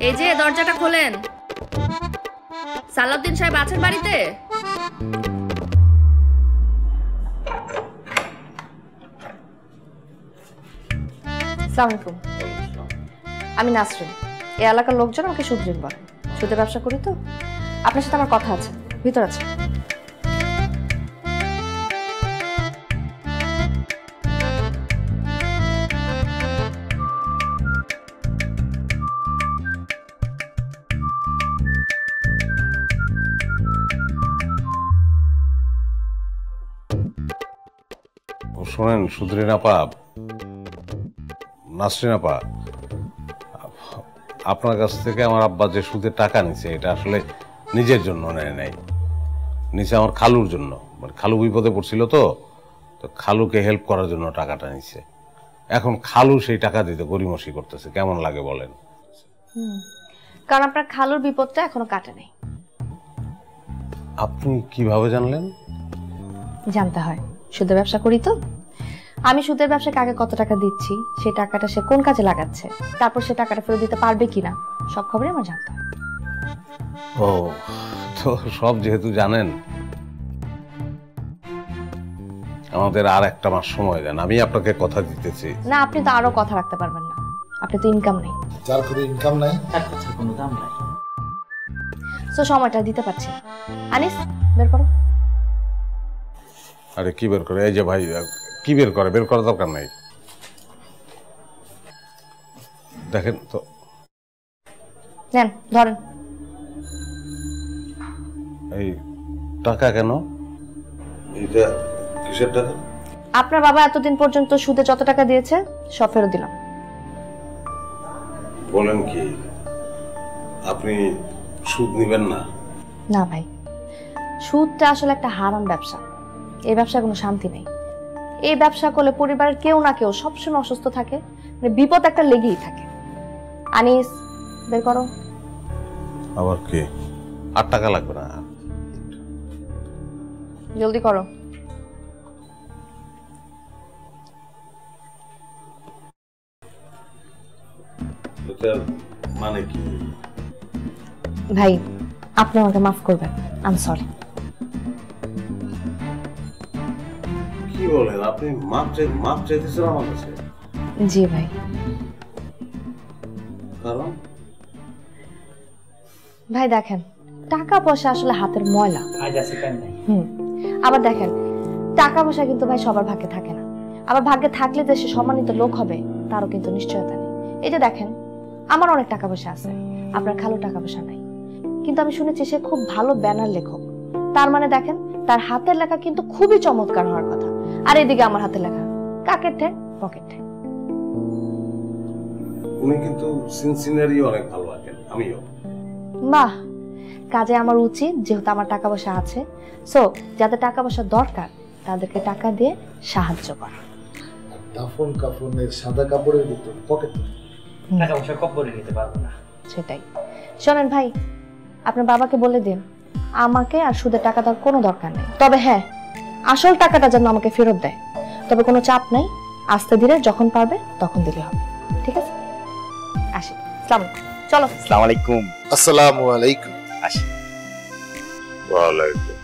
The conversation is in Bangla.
এই যে দরজাটা খোলেন। সালাউদ্দিন সাহেব আছেন বাড়িতে? আসসালামু আলাইকুম। আমি নাসরিন। এই এলাকার লোকজন আমাকে সুদ্রিন বলে। সুদের ব্যবসা করি তো। আপনার সাথে আমার কথা আছে, ভিতর আছে। শোনেন সুদ্রিন আপা, নাসরিন আপা, আপনার কাছ থেকে আমার আব্বা যে সুদের টাকা নিছে এটা আসলে নিজের জন্য নেয় নাই, নিচে আমার খালুর জন্য। মানে খালু বিপদে পড়ছিল তো খালুকে হেল্প করার জন্য টাকাটা নিছে। এখন খালু সেই টাকা দিতে গড়িমসি করতেছে, কেমন লাগে বলেন? কারণ আপনার খালুর বিপদটা এখনো কাটে নাই। আপনি কিভাবে জানলেন? জানতে হয়, সুদের ব্যবসা করি তো। আমি সুদের ব্যবসায় কাকে কত টাকা দিচ্ছি, সেই টাকাটা সে কোন কাজে লাগাচ্ছে, তারপর সে টাকাটা ফেরত দিতে পারবে কিনা, সব খবরই আমার জানতে হয়। ও, তো সব যেহেতু জানেন, আমাদের আর একটা মাস সময় দেন, আমি আপনাকে কথা দিতেছি। না, আপনি তো আরো কথা রাখতে পারবেন না, আপনি তো ইনকাম নেই। যার কোনো ইনকাম নাই তার কথার কোনো দাম নাই। তো সময়টা দিতে পারছি না। আনিস, বের করো। আরে কি বের করে? এই যে ভাই, কি বের করে? বের করার দরকার নাই, দেখেন তো। নেন, ধরেন। এই টাকা কেন? এটা কিসের টাকা? আপনার বাবা এতদিন পর্যন্ত সুদে যত টাকা দিয়েছে সব ফেরত দিলাম। বলেন কি, আপনি সুদ নিবেন না? না ভাই, সুদটা আসলে একটা হারাম ব্যবসা। এই ব্যবসায় কোনো শান্তি নেই। এই ব্যবসা করলে পরিবারের কেউ না কেউ সবসময় অসুস্থ থাকে, মানে বিপদ একটা লেগেই থাকে। আনিস, বের করো। আবার কি? 8 টাকা লাগবে না? জলদি করো। মানে কি ভাই, আপনি আমাকে মাফ করবেন, আই এম সরি। কি বলেন আপনি? মাপ চাইতেছেন আমার কাছে? জি ভাই। কারণ ভাই দেখেন, টাকা পয়সা আসলে হাতের ময়লা। আজ আছে কাল নাই। আবার দেখেন, টাকা পয়সা কিন্তু ভাই সবার ভাগ্যে থাকে না। আবার ভাগ্যে থাকলে যে সে সম্মানিত লোক হবে তারও কিন্তু নিশ্চয়তা নেই। এই যে দেখেন, আমার অনেক টাকা পয়সা আছে, আপনার খালো টাকা পয়সা নাই, কিন্তু আমি শুনেছি সে খুব ভালো ব্যানার লেখক। তার মানে দেখেন, তার হাতের লেখা কিন্তু খুবই চমৎকার হওয়ার কথা। আর এদিকে আমার হাতের লেখা কাকের ঠ্যাং পকেট ঠ্যাং। উনি কিন্তু সিনসিনারি অনেক ভালো আছেন, আমিও। বাহ, কাজে আমার উচিত যেহেতু আমার টাকা পয়সা আছে, সো যাদের টাকা পয়সা দরকার তাদেরকে টাকা দিয়ে সাহায্য করা। দাফন কাফনের সাদা কাপড়ের ভিতর পকেট। টাকা পয়সা কব্বরে নিতে পারবো না। সেটাই। শোনেন ভাই, আপনার বাবাকে বলে দিন আমাকে আর সুদের টাকা দেওয়ার কোনো দরকার নেই। তবে হ্যাঁ, আসল টাকাটা যেন আমাকে ফেরত দেয়। তবে কোনো চাপ নাই, আস্তে ধীরে যখন পারবে তখন দিলে হবে। ঠিক আছে, আসি। আসসালামু আলাইকুম। চলো। আসসালামু আলাইকুম। আসসালামু আলাইকুম। আসি। ওয়ালাইকুম